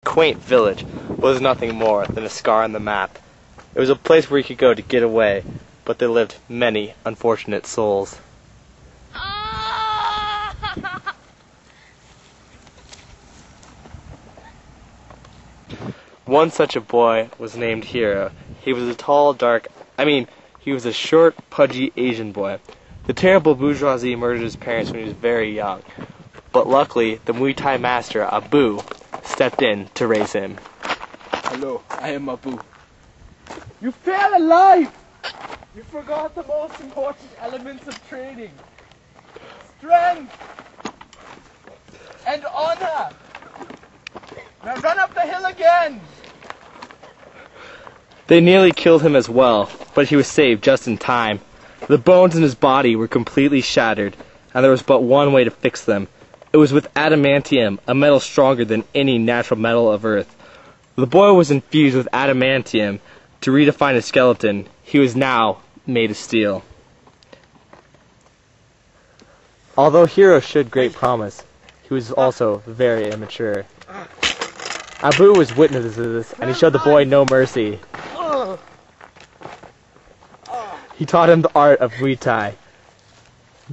Quaint village was nothing more than a scar on the map. It was a place where you could go to get away, but there lived many unfortunate souls. One such a boy was named Hero. He was a tall, he was a short, pudgy Asian boy. The terrible bourgeoisie murdered his parents when he was very young, but luckily the Muay Thai master, Abu, stepped in to raise him. Hello, I am Abu. You fell alive! You forgot the most important elements of training. Strength and honor. Now run up the hill again! They nearly killed him as well, but he was saved just in time. The bones in his body were completely shattered, and there was but one way to fix them. It was with adamantium, a metal stronger than any natural metal of Earth. The boy was infused with adamantium to redefine his skeleton. He was now made of steel. Although Hero showed great promise, he was also very immature. Abu was witness to this, and he showed the boy no mercy. He taught him the art of Muay Thai,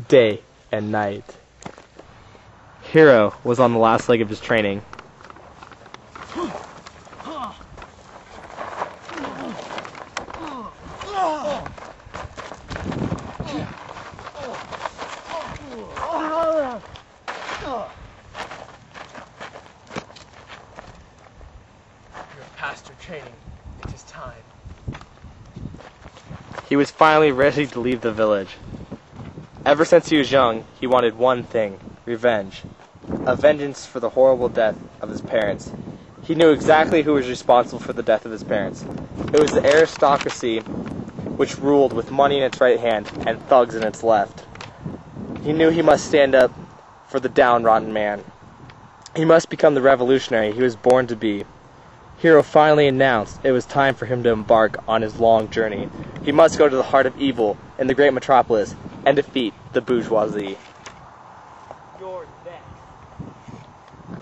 day and night. Hero was on the last leg of his training. You're past your training. It is time. He was finally ready to leave the village. Ever since he was young, he wanted one thing: revenge. A vengeance for the horrible death of his parents. He knew exactly who was responsible for the death of his parents. It was the aristocracy which ruled with money in its right hand and thugs in its left. He knew he must stand up for the downtrodden man. He must become the revolutionary he was born to be. Hero finally announced it was time for him to embark on his long journey. He must go to the heart of evil in the great metropolis and defeat the bourgeoisie. You're next.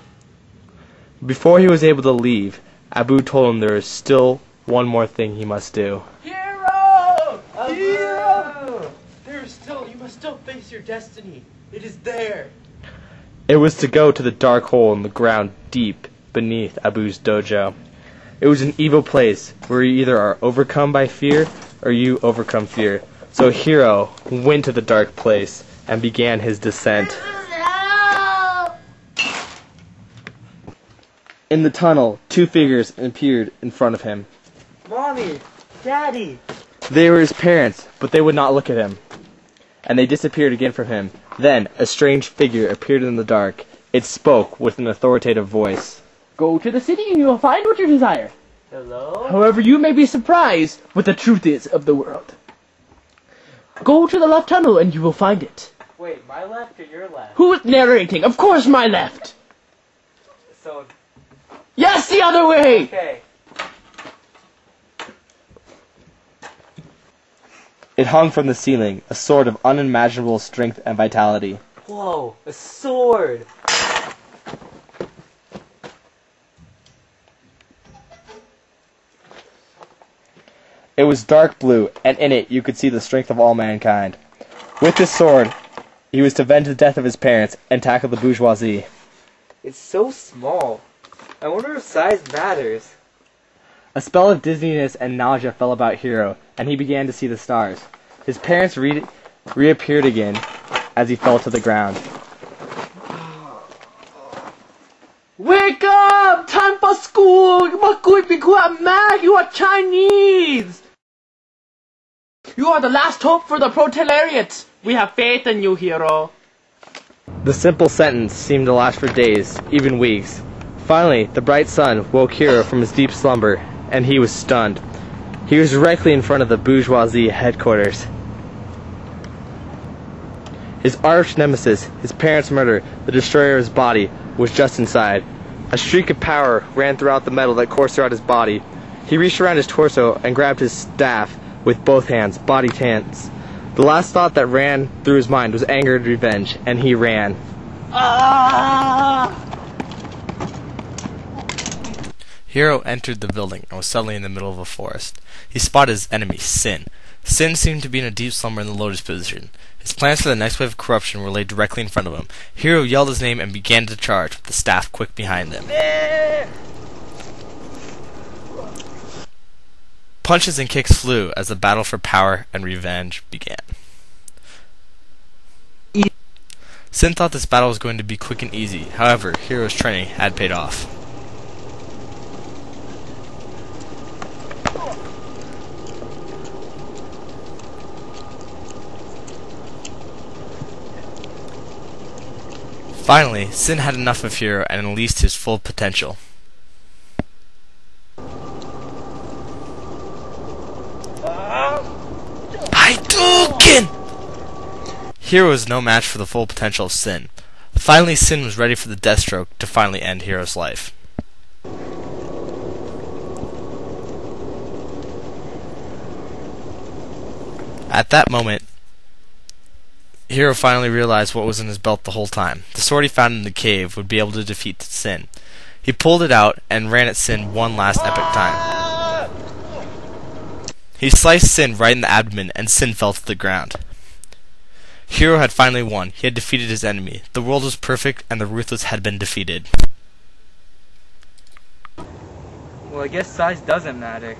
Before he was able to leave, Abu told him there was still one more thing he must do. Hero! Hero! You must still face your destiny. It is there. It was to go to the dark hole in the ground deep beneath Abu's dojo. It was an evil place where you either are overcome by fear or you overcome fear. So Hero went to the dark place and began his descent. In the tunnel, two figures appeared in front of him. Mommy! Daddy! They were his parents, but they would not look at him. And they disappeared again from him. Then a strange figure appeared in the dark. It spoke with an authoritative voice. Go to the city and you will find what you desire. Hello? However, you may be surprised what the truth is of the world. Go to the left tunnel and you will find it. Wait, my left or your left? Who is narrating? Of course, my left. So, Yes, the other way! okay. It hung from the ceiling, a sword of unimaginable strength and vitality. Whoa, a sword! It was dark blue, and in it you could see the strength of all mankind. With this sword, he was to avenge the death of his parents and tackle the bourgeoisie. It's so small. I wonder if size matters. A spell of dizziness and nausea fell about Hero, and he began to see the stars. His parents reappeared again as he fell to the ground. Wake up! Time for school! You must be quite mad! You are Chinese! You are the last hope for the proletariat! We have faith in you, Hero. The simple sentence seemed to last for days, even weeks. Finally, the bright sun woke Hero from his deep slumber, and he was stunned. He was directly in front of the bourgeoisie headquarters. His arch nemesis, his parents' murderer, the destroyer of his body, was just inside. A streak of power ran throughout the metal that coursed throughout his body. He reached around his torso and grabbed his staff with both hands, body tense. The last thought that ran through his mind was anger and revenge, and he ran. Hero entered the building and was suddenly in the middle of a forest. He spotted his enemy, Sin. Sin seemed to be in a deep slumber in the lotus position. His plans for the next wave of corruption were laid directly in front of him. Hero yelled his name and began to charge, with the staff quick behind him. Punches and kicks flew as the battle for power and revenge began. Sin thought this battle was going to be quick and easy. However, Hero's training had paid off. Finally, Sin had enough of Hero and unleashed his full potential. Hadouken! Hero was no match for the full potential of Sin. Finally, Sin was ready for the death stroke to finally end Hero's life. At that moment, Hero finally realized what was in his belt the whole time. The sword he found in the cave would be able to defeat Sin. He pulled it out and ran at Sin one last epic time. He sliced Sin right in the abdomen and Sin fell to the ground. Hero had finally won. He had defeated his enemy. The world was perfect and the ruthless had been defeated. Well, I guess size doesn't matter.